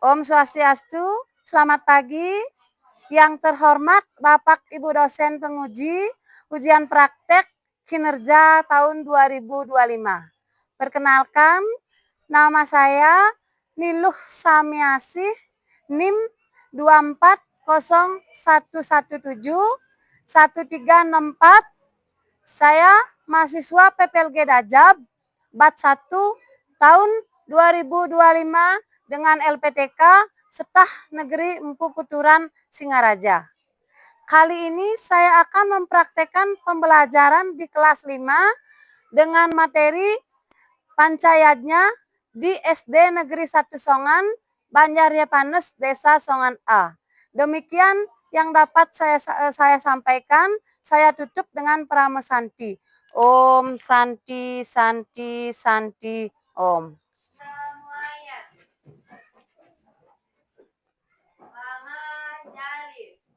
Om Swastiastu, selamat pagi. Yang terhormat Bapak Ibu dosen penguji ujian praktek kinerja tahun 2025. Perkenalkan, nama saya Niluh Samiasih, NIM 24011711364. Saya mahasiswa PPLG Dajab, Bat 1 tahun 2025 dengan LPTK Setah Negeri Empu Kuturan Singaraja. Kali ini saya akan mempraktekkan pembelajaran di kelas 5 dengan materi Pancayadnya di SD Negeri 1 Songan, Banjarnyapanes, Desa Songan A. Demikian yang dapat saya sampaikan. Saya tutup dengan Prama Santi. Om Santi Santi Santi Om. Semuanya.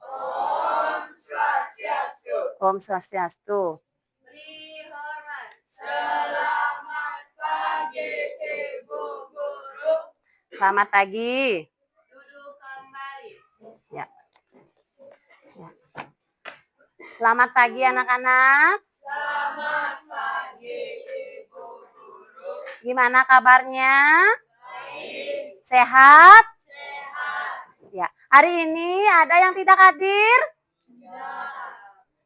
Om Swastiastu. Om Swastiastu. Beri hormat. Selamat pagi Ibu Guru. Selamat pagi. Duduk kembali. Ya. Selamat pagi anak-anak. Selamat pagi Ibu Guru. Gimana kabarnya? Baik. Sehat? Sehat. Ya. Hari ini ada yang tidak hadir? Ya.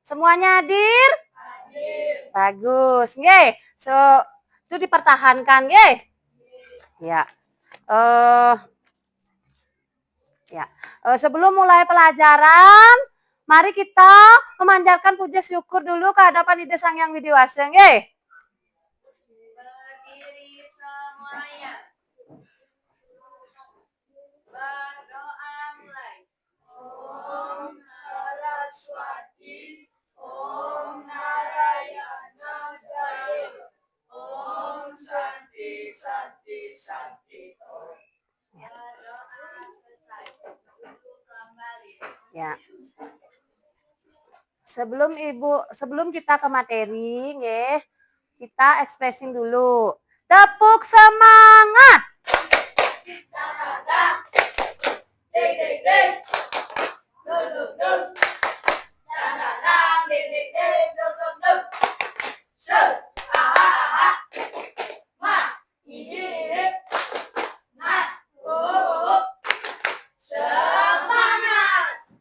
Semuanya hadir? Hadir. Bagus. Nggih. Itu dipertahankan, nggih? Ya. Sebelum mulai pelajaran, mari kita memanjatkan puja syukur dulu ke hadapan Ide Sang Yang Widiwasa, nggih. Berdiri semuanya. Berdoa mulai. Om Saraswati, Om Narayana Jaya, Om Santi Santi Santi Om. Berdoa selesai. Duduk kembali. Ya. Sebelum kita ke materi, nggih, kita expressing dulu. Tepuk semangat.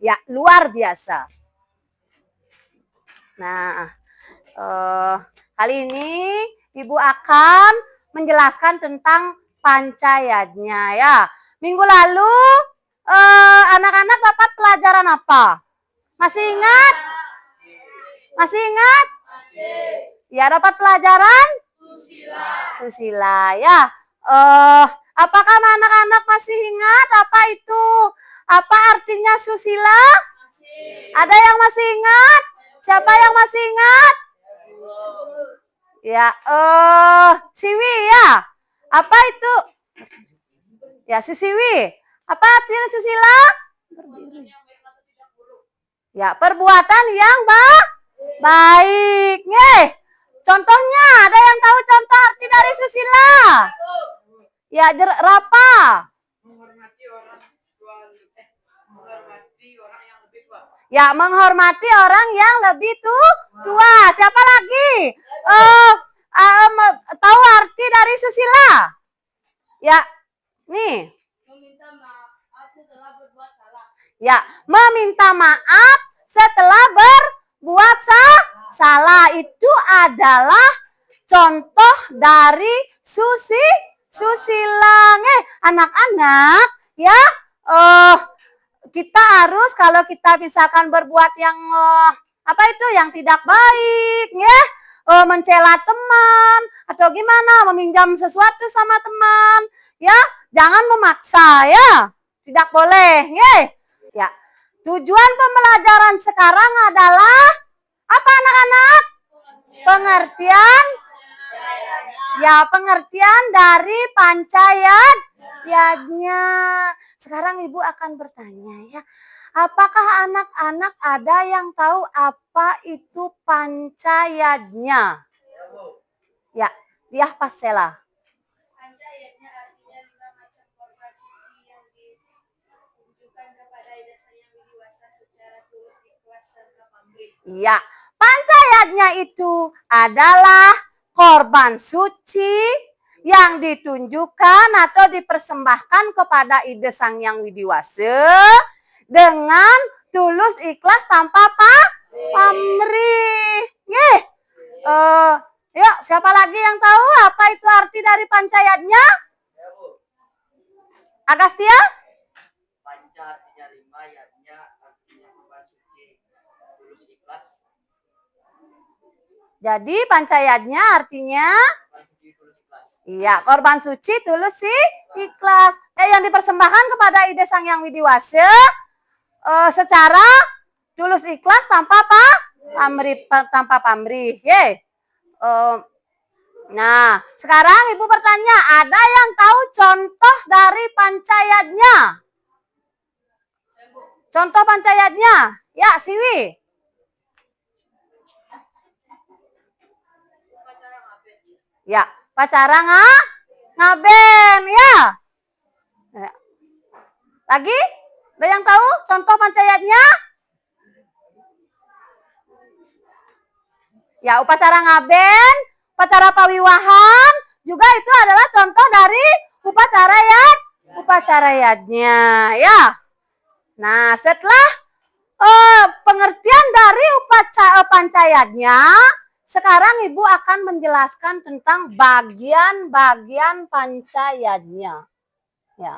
Ya, luar biasa. Nah, kali ini Ibu akan menjelaskan tentang Pancayadnya ya. Minggu lalu anak-anak dapat pelajaran apa? Masih ingat? Masih ingat? Ya, dapat pelajaran? Susila ya. Apakah anak-anak masih ingat apa itu? Apa artinya susila? Ada yang masih ingat? Siapa yang masih ingat? Ya, siwi ya. Apa itu? Ya, Susiwi. Apa artinya susila? Ya, perbuatan yang baik. Nih, contohnya ada yang tahu contoh arti dari susila? Ya, Rapa. Menghormati orang ya, menghormati orang yang lebih tua. Siapa lagi? Tahu arti dari susila? Ya, nih. Meminta maaf setelah berbuat salah. Ya, meminta maaf setelah berbuat salah itu adalah contoh dari susila. Anak-anak, ya. Kita harus kalau kita misalkan berbuat yang apa itu yang tidak baik, ya, mencela teman atau gimana, meminjam sesuatu sama teman, ya, jangan memaksa, ya, tidak boleh, ya. Tujuan pembelajaran sekarang adalah apa anak-anak? Pengertian, ya, pengertian dari Pancayadnya. Sekarang Ibu akan bertanya, ya, apakah anak-anak ada yang tahu apa itu Pancayadnya? Ya, Diah Pasela. Pancayadnya artinya 5 macam korban suci yang Iya, pancayatnya itu adalah korban suci yang ditunjukkan atau dipersembahkan kepada Ide Sang Hyang Widiwasa dengan tulus ikhlas tanpa pamrih. Yuk, siapa lagi yang tahu apa itu arti dari pancayatnya? Agastya? Panca artinya 5, yatnya artinya korban suci, tulus ikhlas. Jadi pancayatnya artinya? Korban suci, tulus ikhlas. Iya, korban suci, tulus ikhlas. Yang dipersembahkan kepada Ide Sang Hyang Widiwasa secara tulus ikhlas tanpa pamrih. Nah, sekarang Ibu bertanya, ada yang tahu contoh dari pancayatnya? Contoh pancayatnya? Ya, Siwi. Ya, pacara ngaben ya. Lagi? Ada yang tahu contoh pancayatnya? Ya, upacara ngaben, upacara pawiwahan, juga itu adalah contoh dari upacara yadnya ya. Nah, setelah pengertian dari upacara pancayatnya, sekarang Ibu akan menjelaskan tentang bagian-bagian pancayatnya. Ya.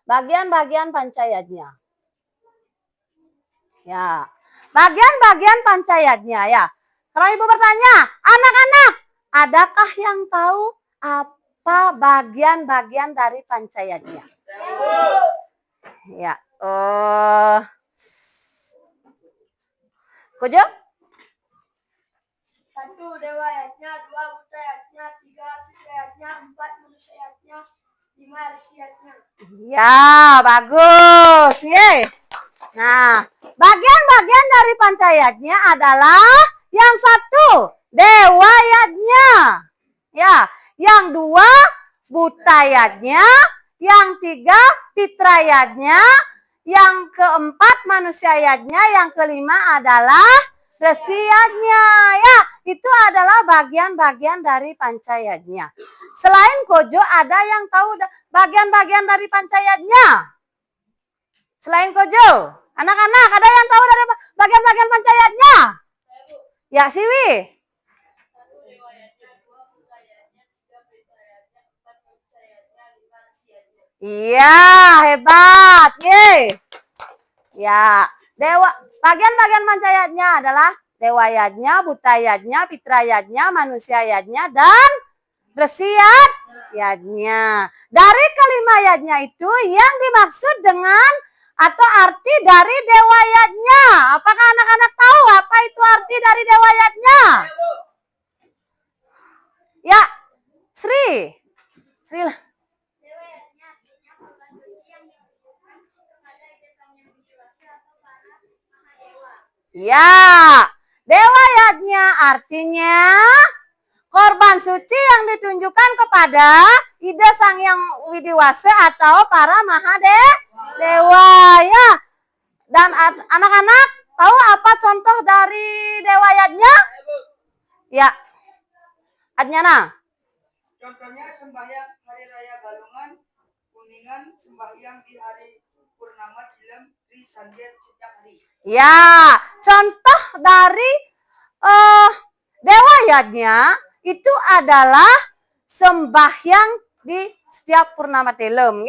Bagian-bagian pancayatnya. Ya. Bagian-bagian pancayatnya ya. Kalau Ibu bertanya, anak-anak, adakah yang tahu apa bagian-bagian dari pancayatnya? Ya. Kojo? 1 dewayatnya, 2 butayatnya, 3 fitrayatnya, 4 manusiayatnya, 5 risiyatnya. Ya, bagus. Ye. Nah, bagian-bagian dari pancayatnya adalah yang 1, dewayatnya. Ya, yang 2, butayatnya, yang 3, fitrayatnya, yang keempat manusiayatnya, yang kelima adalah resiyatnya. Ya, itu adalah bagian-bagian dari pancayatnya. Selain Kojo, ada yang tahu bagian-bagian dari pancayatnya? Selain Kojo, anak-anak ada yang tahu dari bagian-bagian pancayatnya? Ya, Siwi. 1 dewayatnya, 2 butayatnya, 3 fitrayatnya, 4 manusiayatnya, 5 risiyatnya. Iya, hebat. Ye. Ya, bagian-bagian pancayatnya adalah dewayatnya, butayatnya, fitrayatnya, manusiayatnya, dan resiyatnya. Dari kelima yatnya itu yang dimaksud dengan atau arti dari dewayatnya. Apakah anak-anak tahu apa itu arti dari dewayatnya? Ya, Sri. Dewayatnya artinya korban suci yang ditujukan kepada Ide Sang Hyang Widiwasa atau para mahadewa. Ya, dewayatnya artinya korban suci yang ditunjukkan kepada Ide Sang Hyang Widiwasa atau para mahadewa ya. Dan anak-anak tahu apa contoh dari dewayatnya? Ya, Adnyana. Contohnya sembahyang hari raya Galungan, Kuningan, sembahyang di hari purnama Tilem, Tri Sandiat setiap hari. Ya, contoh dari dewayatnya itu adalah sembahyang di setiap purnama Tilem.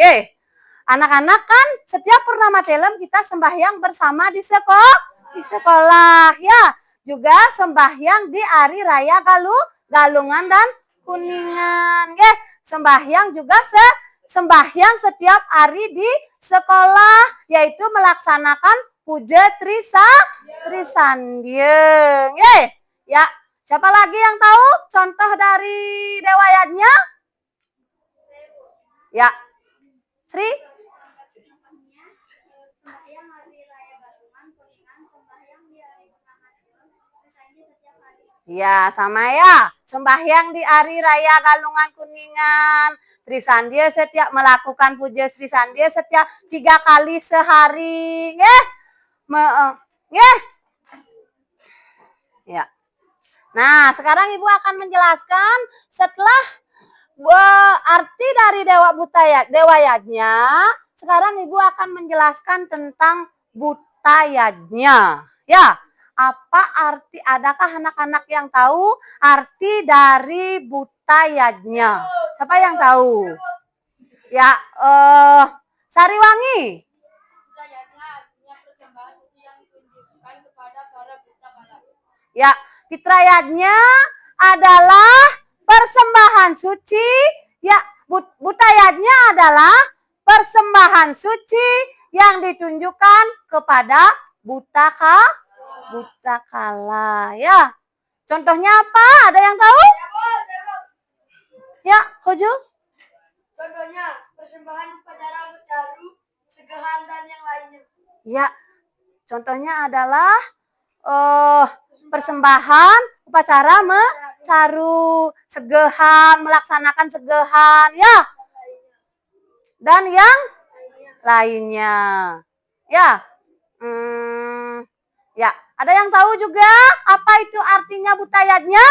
Anak-anak kan setiap purnama Tilem kita sembahyang bersama di sekolah ya. Juga sembahyang di hari raya Galungan dan Kuningan. Sembahyang juga sembahyang setiap hari di sekolah, yaitu melaksanakan puja Trisandieng. Ya, siapa lagi yang tahu contoh dari dewayatnya? Ya, Sri. Sembahyang hari raya Galungan, Kuningan, sembahyang di hari purnama Tilem, Trisandiat setiap hari. Ya, sama ya. Sembahyang di hari raya Galungan Kuningan. Trisandia setiap melakukan puja Trisandia setiap 3 kali sehari. Ya. Nah, sekarang Ibu akan menjelaskan setelah arti dari dewayatnya. Sekarang Ibu akan menjelaskan tentang butayatnya. Ya, apa arti? Adakah anak-anak yang tahu arti dari butayatnya? Siapa yang tahu? Ya, Sariwangi. Butayatnya artinya persembahan suci yang ditunjukkan kepada para buta kala. Ya, fitrayatnya adalah persembahan suci. Ya, butayatnya adalah persembahan suci yang ditunjukkan kepada buta kala. Ya, contohnya apa? Ada yang tahu? Ya, Koju? Contohnya persembahan upacara bercaru, segahan dan yang lainnya. Ya, contohnya adalah persembahan upacara caru, segehan, melaksanakan segehan, ya. Dan yang lainnya. Ya. Ya, ada yang tahu juga apa itu artinya butayatnya?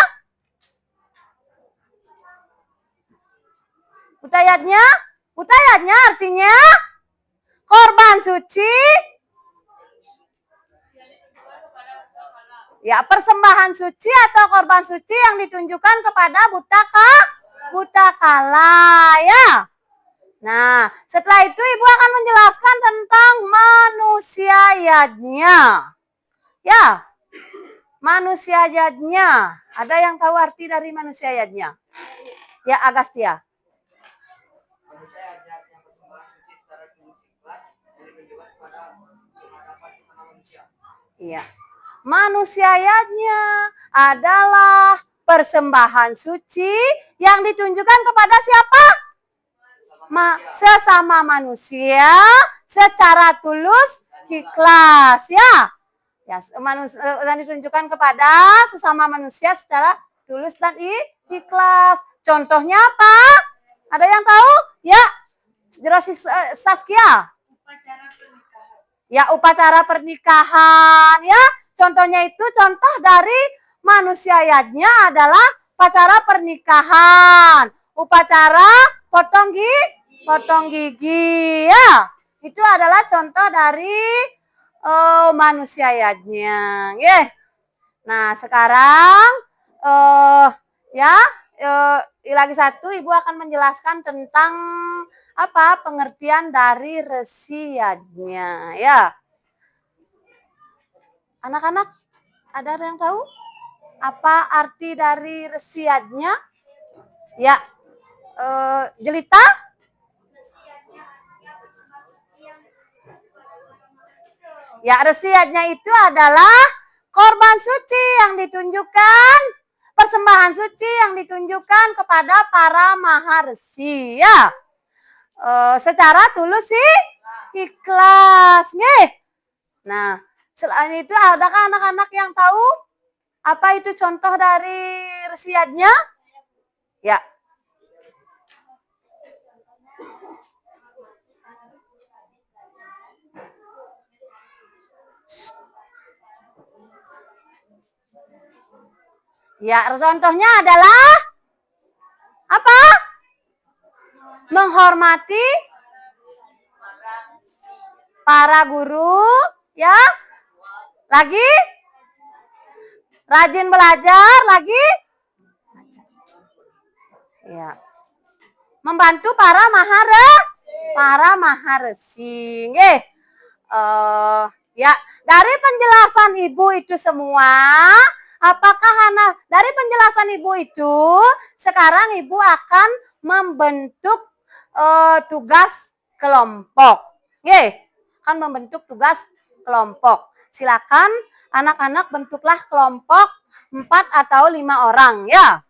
Butayatnya artinya korban suci. Ya, persembahan suci atau korban suci yang ditunjukkan kepada buta kala, ya. Nah, setelah itu Ibu akan menjelaskan tentang manusiayatnya. Ya, manusiayatnya. Ada yang tahu arti dari manusiayatnya? Ya, Agastya. Manusia yang persembahan suci secara tulus ikhlas yang ditunjukkan kepada penghadapan sesama manusia. Iya. Manusiayatnya adalah persembahan suci yang ditunjukkan kepada siapa? Sesama manusia secara tulus ikhlas, ya. Ya, dan ditunjukkan kepada sesama manusia secara tulus dan ikhlas. Contohnya apa? Ada yang tahu? Ya, jelas Saskia. Upacara pernikahan. Ya, upacara pernikahan, ya. Contohnya itu contoh dari manusiayatnya adalah upacara pernikahan, upacara potong gigi, ya. Itu adalah contoh dari manusiayatnya, ya. Nah, sekarang lagi satu Ibu akan menjelaskan tentang apa pengertian dari resiatnya, ya. Anak-anak, ada yang tahu apa arti dari resiatnya? Ya, Jelita? Ya, resiatnya itu adalah korban suci yang ditunjukkan, persembahan suci yang ditunjukkan kepada para maharesi, ya. Secara tulus sih ikhlas, nih. Nah, selain itu adakah anak-anak yang tahu apa itu contoh dari resiatnya? Ya. Ya, contohnya adalah apa? Menghormati para guru, ya. Lagi rajin belajar, lagi ya. Membantu para maharesi. Ya, dari penjelasan Ibu itu semua, apakah dari penjelasan Ibu itu sekarang Ibu akan membentuk tugas kelompok. Akan membentuk tugas kelompok. Silakan anak-anak bentuklah kelompok 4 atau 5 orang, ya.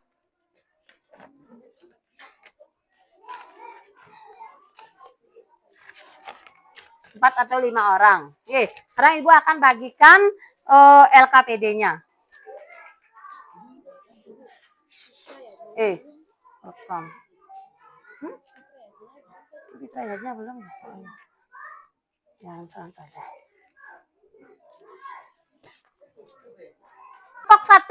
Empat atau 5 orang. Sekarang Ibu akan bagikan LKPD-nya. Rekam. Fitrayatnya belum ya? Oh, ya. Jangan saja. Kelompok 1. Om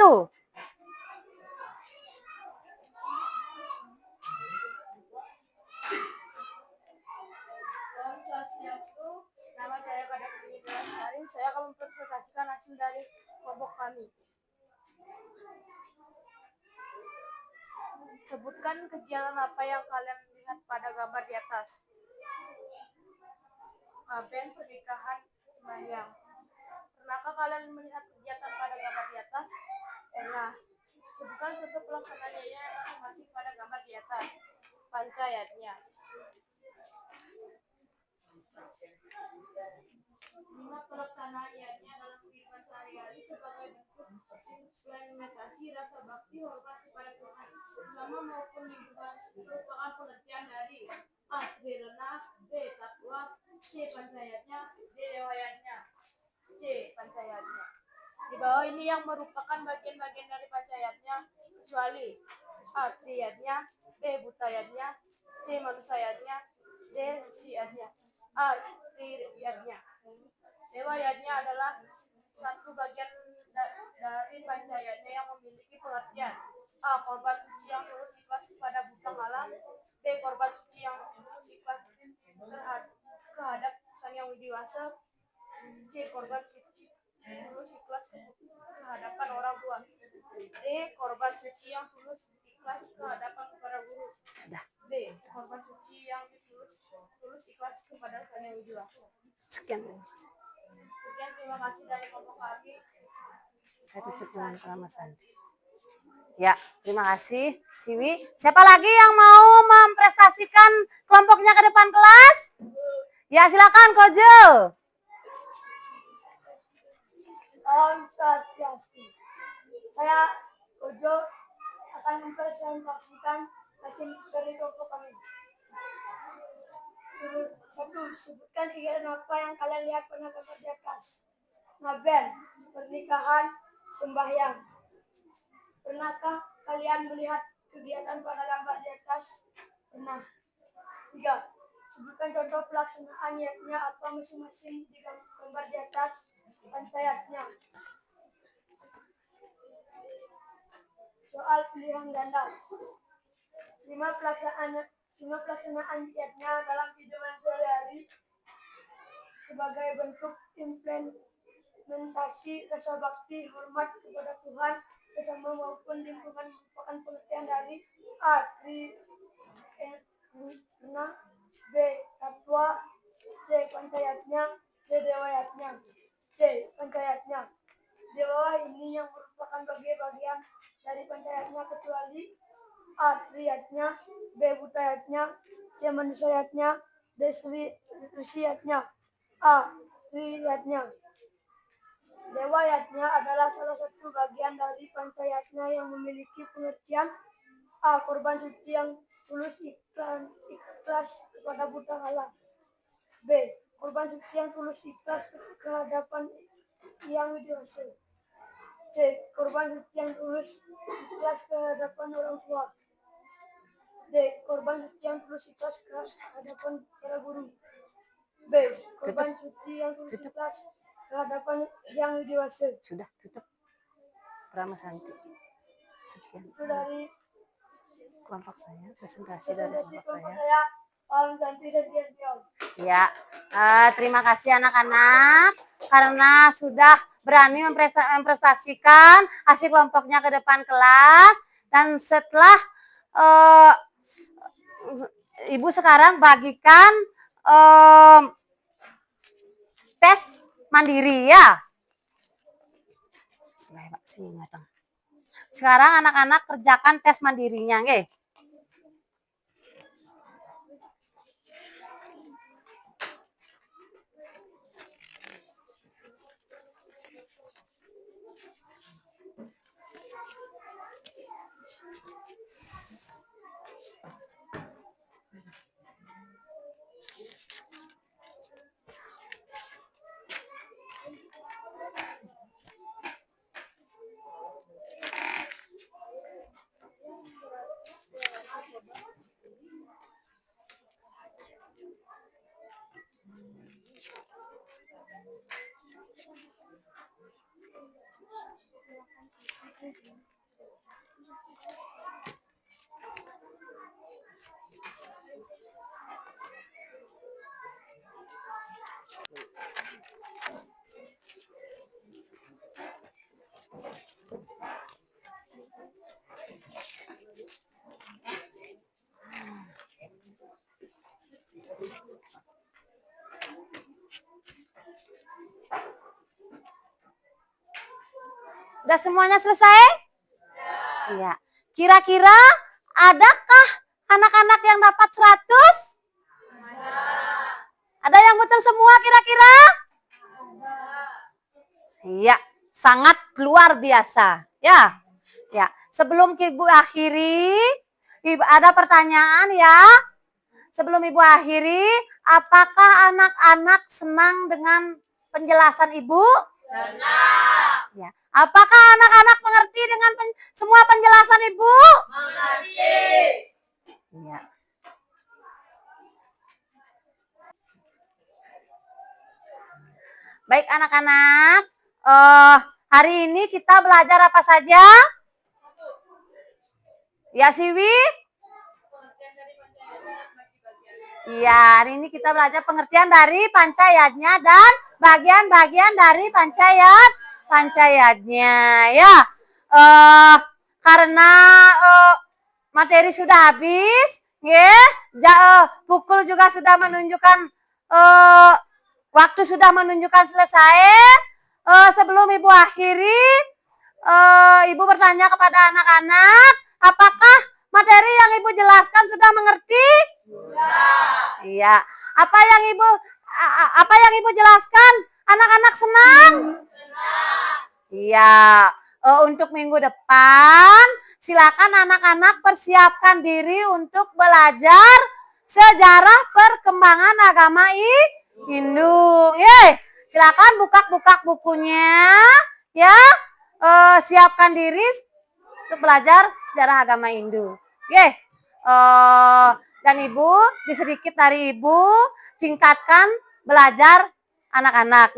Swastiastu, nama saya Kadek Sri Hari. Saya akan mempresentasikan hasil dari kelompok kami. Sebutkan kegiatan apa yang kalian lihat pada gambar di atas. Band, pernikahan, sembahyang. Pernahkah kalian melihat kegiatan pada gambar di atas? Pernah. Sebutkan contoh pelaksanaannya masing-masing pada gambar di atas. Pancayatnya. 5 pelaksanaannya dalam kehidupan sehari-hari sebagai bentuk implementasi rasa bakti hormat kepada Tuhan bersama maupun lingkungan merupakan pengertian dari A. Renah, B. Takwa, C. Pancayatnya, D. Riwayatnya. C. Pancayatnya. Di bawah ini yang merupakan bagian-bagian dari pancayatnya kecuali A. Triyatnya, B. Butayatnya, C. Manusayatnya, D. Siatnya. A. Triyatnya. Riwayatnya adalah satu bagian dari pancayatnya yang memiliki pengertian A. Korban suci yang tulus ikhlas kepada buta Allah, B. Korban suci yang tulus ikhlas kehadap Sang Yang Widiwasa, C. Korban suci tulus ikhlas kehadapan orang tua, D. Korban suci yang tulus ikhlas kehadapan para guru, D. Korban suci yang tulus ikhlas kepada Sang Yang Widiwasa. Sekian. Terima kasih dari kelompok kami. Saya tutup dengan kalimat Sandi. Ya, terima kasih, Siwi. Siapa lagi yang mau memprestasikan kelompoknya ke depan kelas? Ya, silakan, Kojo. Om Swastiastu. Saya Kojo akan mempresentasikan hasil dari kelompok kami. 1. Sebutkan kegiatan apa yang kalian lihat pada gambar di atas. Ngaben, pernikahan, sembahyang. Pernahkah kalian melihat kegiatan pada gambar di atas? Pernah. 3. Sebutkan contoh pelaksanaannya apa masing-masing di gambar di atas. Pancayatnya. Soal pilihan ganda. 5 pelaksanaan kiatnya dalam kehidupan sehari-hari sebagai bentuk implementasi rasa bakti hormat kepada Tuhan sesama maupun lingkungan merupakan pengertian dari A. Renah, B. Takwa, C. Pancayatnya, D. Riwayatnya. C. Pancayatnya. Di bawah ini yang merupakan bagian dari pancayatnya kecuali A. Triyatnya, B. Butayatnya, C. Manusayatnya, D. Riwayatnya. A. Triyatnya. Riwayatnya adalah salah satu bagian dari pancayatnya yang memiliki pengertian A. Korban suci yang tulus ikhlas kepada buta Allah, B. Korban suci yang tulus ikhlas kehadapan Yang Widiwasa, C. Korban suci yang tulus ikhlas kehadapan orang tua, D. Korban suci yang tulus ikhlas kehadapan para guru, B. Korban suci yang tulus ikhlas kehadapan Yang Widiwasa. Sudah, tutup. Prama Santi. Sekian. Itu dari kelompok saya, presentasi dari kelompok saya. Om Santi Sedian. Ya, terima kasih anak-anak karena sudah berani memprestasikan hasil kelompoknya ke depan kelas. Dan setelah Ibu sekarang bagikan tes mandiri ya. Sekarang anak-anak kerjakan tes mandirinya, nggih. Udah semuanya selesai? Iya. Kira-kira adakah anak-anak yang dapat 100? Ada yang betul semua kira-kira? Iya, sangat luar biasa. Ya. Ya, sebelum Ibu akhiri, ada pertanyaan ya. Sebelum Ibu akhiri, apakah anak-anak senang dengan penjelasan Ibu? Senang. Ya. Apakah anak-anak mengerti dengan semua penjelasan Ibu? Mengerti. Ya. Baik anak-anak, hari ini kita belajar apa saja? Ya Siwi? Iya, hari ini kita belajar pengertian dari pancayatnya dan bagian-bagian dari pancayatnya. Ya, karena materi sudah habis, pukul juga sudah menunjukkan waktu sudah menunjukkan selesai. Sebelum Ibu akhiri, Ibu bertanya kepada anak-anak, apakah materi yang Ibu jelaskan sudah mengerti? Sudah. Iya. Apa yang Ibu jelaskan? Anak-anak senang? Senang. Iya. Untuk minggu depan, silakan anak-anak persiapkan diri untuk belajar sejarah perkembangan agama Hindu. Silakan buka bukunya, ya. Siapkan diri untuk belajar sejarah agama Hindu. Dan Ibu, sedikit dari Ibu, tingkatkan belajar anak-anak.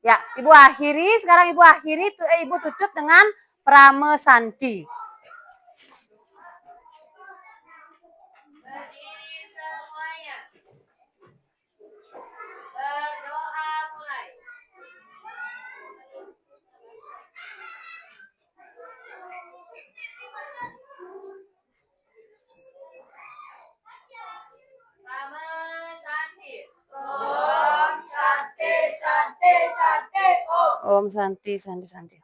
Ya, Ibu akhiri, sekarang Ibu tutup dengan pramesanti. Berdiri semuanya. Berdoa mulai. Pramesanti. Om Santi Santi Santi Om. Om Santi Santi Santi.